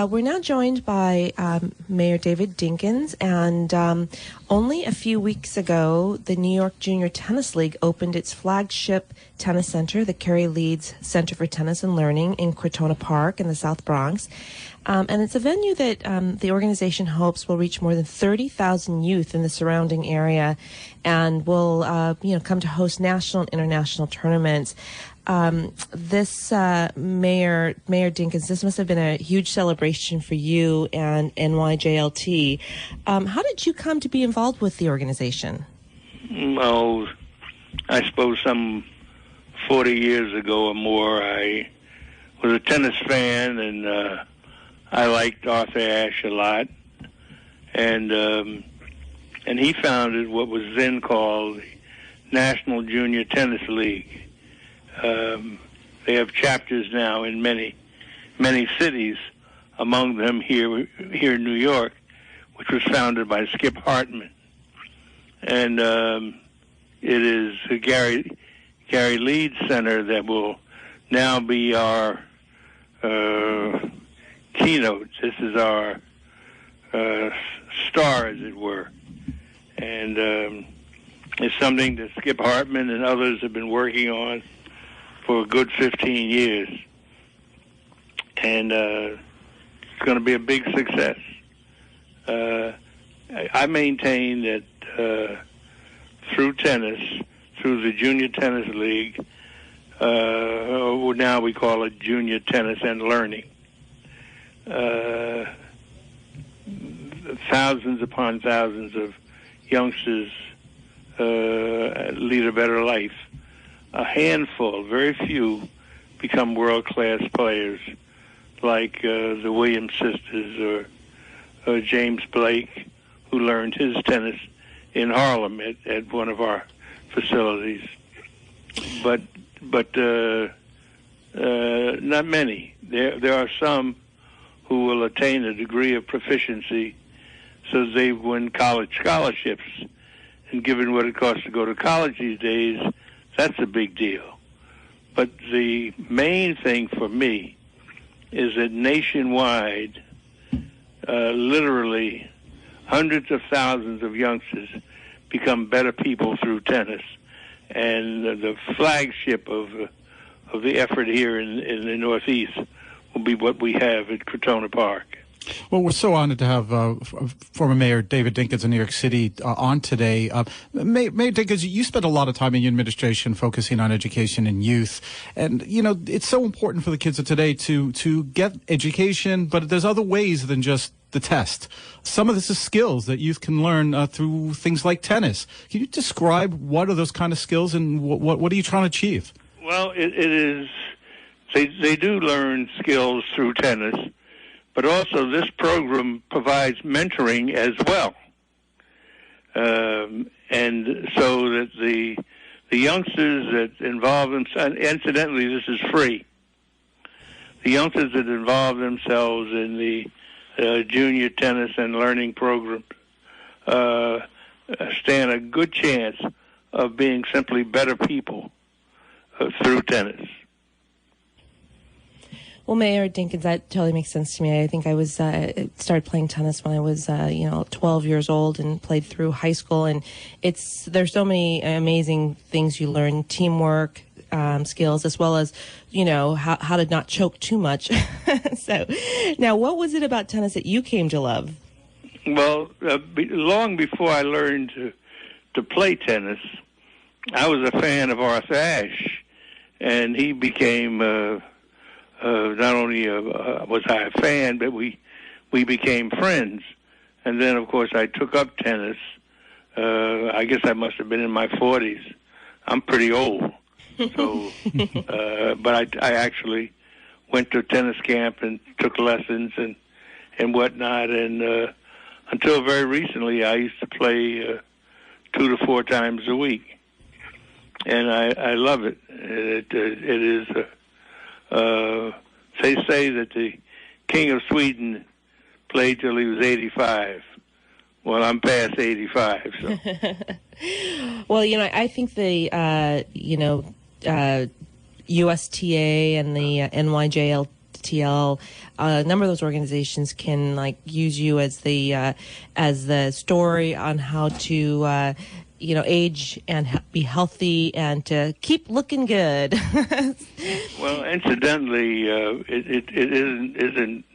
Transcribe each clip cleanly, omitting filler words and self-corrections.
We're now joined by Mayor David Dinkins, and only a few weeks ago, the New York Junior Tennis League opened its flagship tennis center, the Carrie Leeds Center for Tennis and Learning in Crotona Park in the South Bronx. And it's a venue that the organization hopes will reach more than 30,000 youth in the surrounding area, and will, come to host national and international tournaments. This Mayor Dinkins, this must have been a huge celebration for you and NYJLT. How did you come to be involved with the organization? Well, I suppose some 40 years ago or more, I was a tennis fan, and I liked Arthur Ashe a lot. And he founded what was then called the National Junior Tennis League. They have chapters now in many cities, among them here in New York, which was founded by Skip Hartman. And it is the Gary Leeds Center that will now be our keynote. This is our star, as it were. And it's something that Skip Hartman and others have been working on for a good 15 years. And it's going to be a big success. I maintain that through tennis, through the Junior Tennis League, or now we call it Junior Tennis and Learning, thousands upon thousands of youngsters lead a better life. A handful, very few, become world-class players, like the Williams sisters or James Blake, who learned his tennis in Harlem at one of our facilities. But not many. There are some who will attain a degree of proficiency so they win college scholarships. And given what it costs to go to college these days, that's a big deal. But the main thing for me is that nationwide, literally hundreds of thousands of youngsters become better people through tennis. And the flagship of the effort here in the Northeast will be what we have at Crotona Park. Well, we're so honored to have former Mayor David Dinkins of New York City on today. Mayor Dinkins, you spent a lot of time in your administration focusing on education and youth. And, it's so important for the kids of today to get education, but there's other ways than just the test. Some of this is skills that youth can learn through things like tennis. Can you describe what are those kind of skills and what are you trying to achieve? Well, it is, they do learn skills through tennis. But also, this program provides mentoring as well, and so that the youngsters that involve themselves. Incidentally, this is free. The youngsters that involve themselves in the Junior Tennis and Learning program stand a good chance of being simply better people through tennis. Well, Mayor Dinkins, that totally makes sense to me. I think I was started playing tennis when I was 12 years old and played through high school, and there's so many amazing things you learn: teamwork, skills, as well as how to not choke too much. So, now, what was it about tennis that you came to love? Well, long before I learned to play tennis, I was a fan of Arthur Ashe, and he became. Not only was I a fan, but we became friends. And then, of course, I took up tennis. I guess I must have been in my 40s. I'm pretty old. So, but I actually went to tennis camp and took lessons and whatnot. And until very recently, I used to play 2 to 4 times a week. And I love it. It is... they say that the King of Sweden played till he was 85. Well, I'm past 85, so. Well, I think the, USTA and the NYJTL NYJTL, a number of those organizations can like use you as the story on how to age and be healthy and to keep looking good. Well, incidentally, it isn't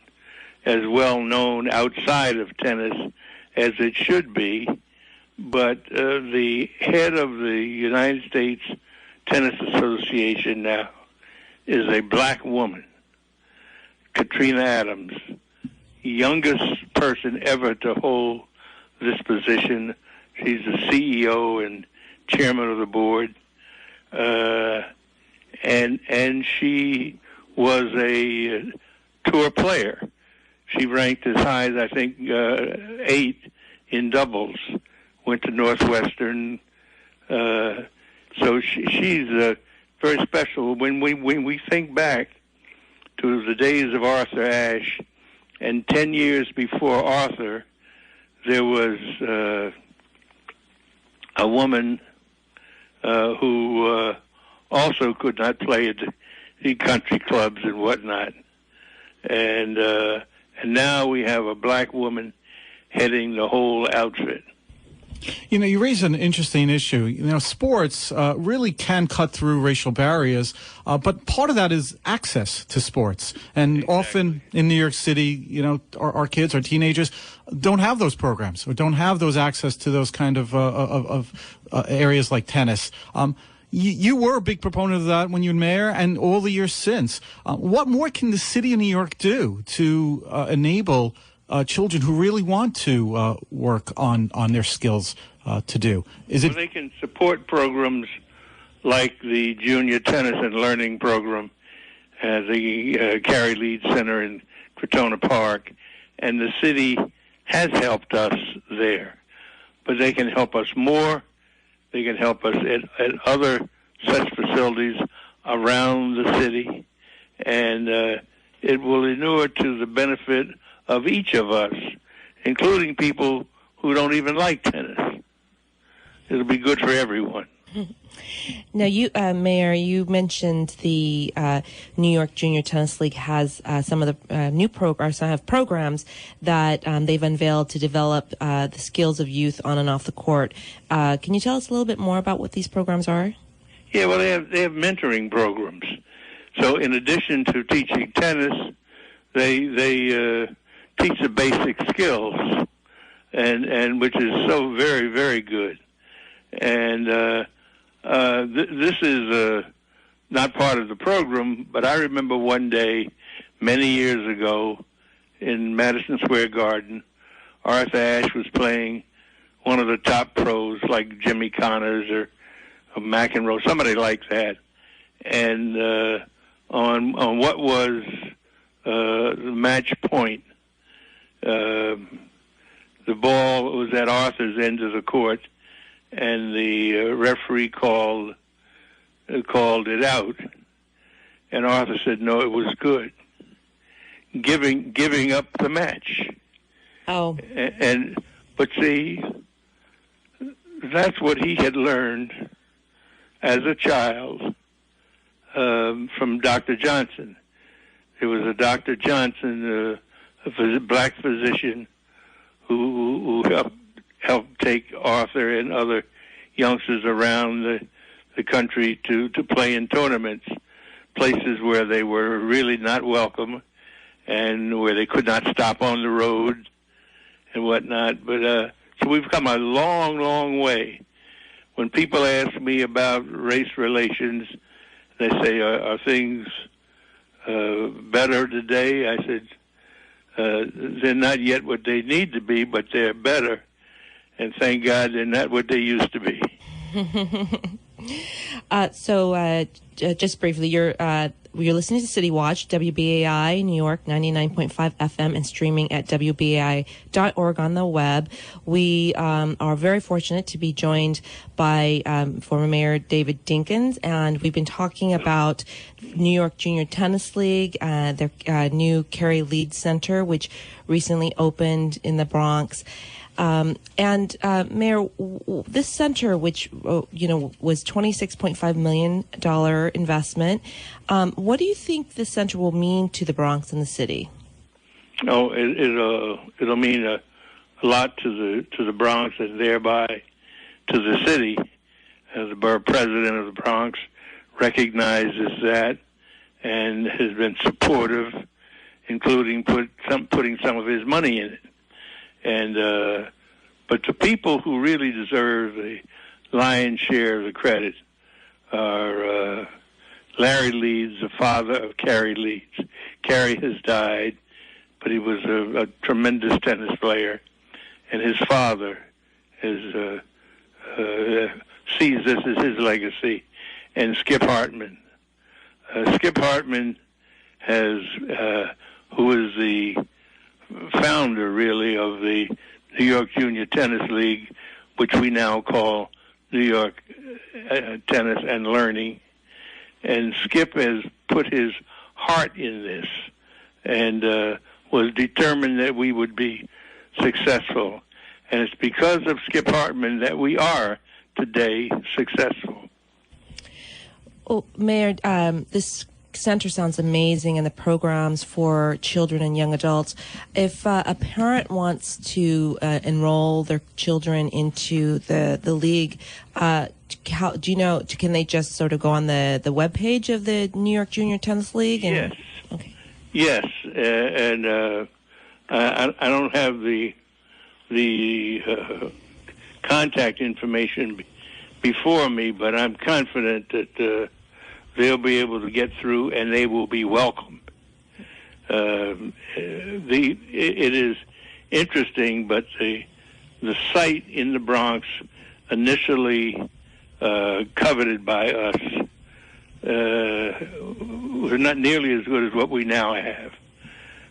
as well known outside of tennis as it should be, but the head of the United States Tennis Association now is a black woman, Katrina Adams, youngest person ever to hold this position. She's the CEO and chairman of the board, and she was a tour player. She ranked as high as, I think, 8 in doubles. Went to Northwestern. So she's very special. When we think back to the days of Arthur Ashe, and 10 years before Arthur, there was a woman who also could not play at the country clubs and whatnot. And now we have a black woman heading the whole outfit. You know, you raise an interesting issue. You know, sports really can cut through racial barriers, but part of that is access to sports. And exactly. Often in New York City, you know, our kids, our teenagers don't have those programs or don't have those access to those kind of areas like tennis. You were a big proponent of that when you were mayor and all the years since. What more can the city of New York do to enable children who really want to work on their skills to do? They can support programs like the Junior Tennis and Learning Program at the Carrie Leeds Center in Crotona Park, and the city has helped us there. But they can help us more. They can help us at other such facilities around the city, and it will inure to the benefit of each of us, including people who don't even like tennis. It'll be good for everyone. Now, you, Mayor, you mentioned the New York Junior Tennis League has some of the new programs that they've unveiled to develop the skills of youth on and off the court. Can you tell us a little bit more about what these programs are? Yeah, well, they have mentoring programs. So, in addition to teaching tennis, they teach the basic skills, and which is so very, very good. And this is not part of the program, but I remember one day many years ago in Madison Square Garden, Arthur Ashe was playing one of the top pros like Jimmy Connors or McEnroe, somebody like that. And on what was the match point, the ball was at Arthur's end of the court, and the referee called it out, and Arthur said no, it was good, giving up the match. Oh, but see, that's what he had learned as a child from Dr. Johnson. There was a Dr. Johnson, a black physician, who helped take Arthur and other youngsters around the country to play in tournaments, places where they were really not welcome and where they could not stop on the road and whatnot. But so we've come a long, long way. When people ask me about race relations, they say, are things better today? I said, they're not yet what they need to be, but they're better. And thank God they're not what they used to be. So just briefly, you're listening to City Watch, WBAI, New York, 99.5 FM, and streaming at WBAI.org on the web. We are very fortunate to be joined by former Mayor David Dinkins, and we've been talking about New York Junior Tennis League, their new Carrie Leeds Center, which recently opened in the Bronx. Mayor, this center, which was $26.5 million investment, what do you think this center will mean to the Bronx and the city? Oh, it'll mean a lot to the Bronx and thereby to the city. The borough president of the Bronx recognizes that and has been supportive, including putting some of his money in it. And but the people who really deserve the lion's share of the credit are Larry Leeds, the father of Carrie Leeds. Carrie has died, but he was a tremendous tennis player, and his father sees this as his legacy. And Skip Hartman. Skip Hartman who is the founder, really, of the New York Junior Tennis League, which we now call New York Tennis and Learning. And Skip has put his heart in this and was determined that we would be successful. And it's because of Skip Hartman that we are today successful. Well, Mayor, this center sounds amazing, and the programs for children and young adults. If a parent wants to enroll their children into the league, do you know? Can they just sort of go on the webpage of the New York Junior Tennis League? Yes. Okay. Yes, and I don't have the contact information before me, but I'm confident that they'll be able to get through, and they will be welcomed. It is interesting, but the site in the Bronx, initially coveted by us, was not nearly as good as what we now have,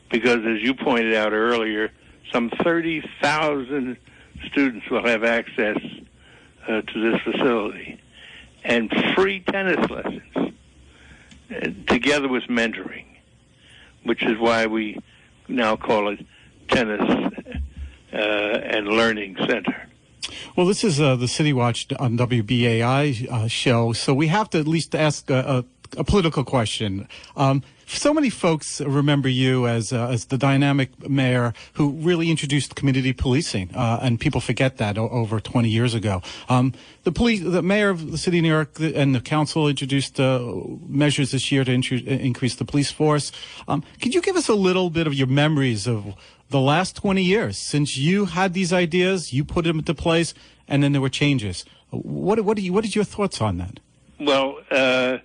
because as you pointed out earlier, some 30,000 students will have access to this facility, and free tennis lessons, together with mentoring, which is why we now call it Tennis and Learning Center. Well, this is the City Watch on WBAI show, so we have to at least ask a political question. So many folks remember you as the dynamic mayor who really introduced community policing, and people forget that over 20 years ago. The mayor of the city of New York and the council introduced measures this year to increase the police force. Could you give us a little bit of your memories of the last 20 years since you had these ideas, you put them into place, and then there were changes? What is your thoughts on that? Well, as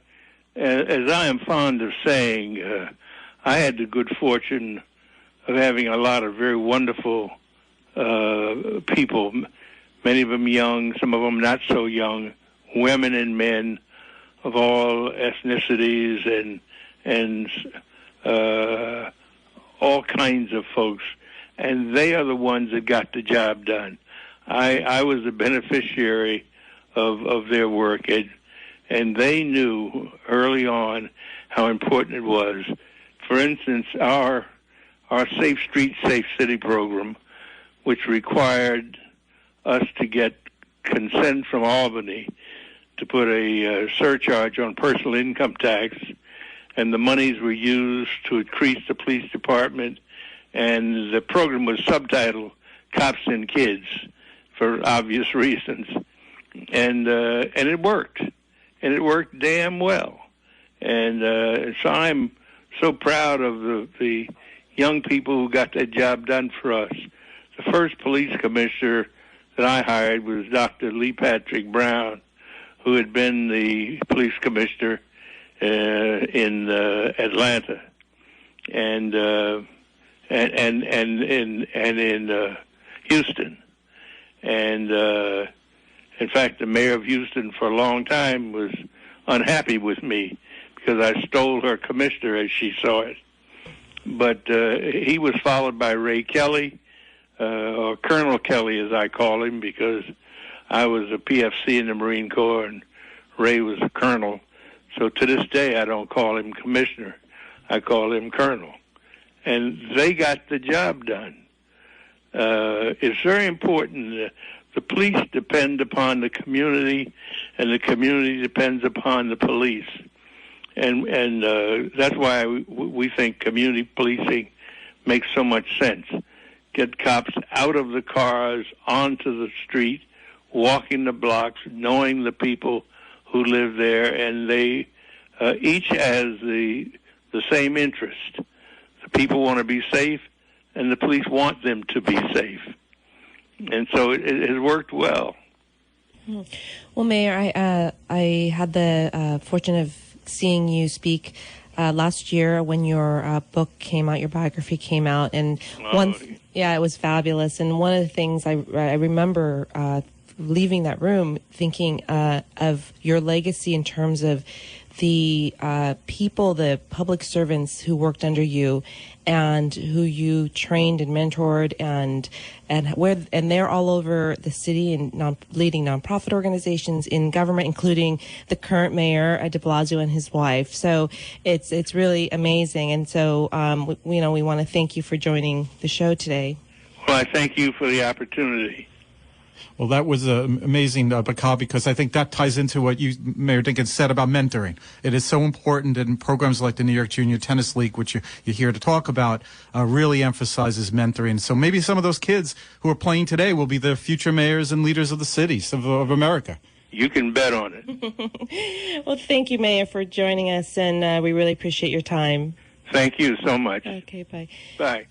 I am fond of saying, I had the good fortune of having a lot of very wonderful people, many of them young, some of them not so young, women and men of all ethnicities and all kinds of folks, and they are the ones that got the job done. I was the beneficiary of their work, and they knew early on how important it was. For instance, our Safe Street, Safe City program, which required us to get consent from Albany to put a surcharge on personal income tax, and the monies were used to increase the police department, and the program was subtitled Cops and Kids for obvious reasons. And it worked. And it worked damn well. And so I'm so proud of the young people who got that job done for us. The first police commissioner that I hired was Dr. Lee Patrick Brown, who had been the police commissioner in Atlanta and in Houston. And in fact, the mayor of Houston for a long time was unhappy with me because I stole her commissioner as she saw it. But he was followed by Ray Kelly, or Colonel Kelly as I call him, because I was a PFC in the Marine Corps and Ray was a colonel. So to this day, I don't call him commissioner. I call him colonel. And they got the job done. It's very important. The police depend upon the community, and the community depends upon the police. And that's why we think community policing makes so much sense. Get cops out of the cars, onto the street, walking the blocks, knowing the people who live there, and they each has the same interest. The people want to be safe, and the police want them to be safe. And so it has worked well. Well, Mayor, I had the fortune of seeing you speak last year when your book came out, your biography came out, and it was fabulous. And one of the things I remember leaving that room thinking of your legacy in terms of the people, the public servants who worked under you and who you trained and mentored, and they're all over the city and leading nonprofit organizations in government, including the current mayor de Blasio and his wife. So it's really amazing. And so we want to thank you for joining the show today. Well, I thank you for the opportunity. Well, that was amazing, Baka, because I think that ties into what you, Mayor Dinkins, said about mentoring. It is so important, and programs like the New York Junior Tennis League, which you're here to talk about, really emphasizes mentoring. So maybe some of those kids who are playing today will be the future mayors and leaders of the cities of America. You can bet on it. Well, thank you, Mayor, for joining us, and we really appreciate your time. Thank you so much. Okay, bye. Bye.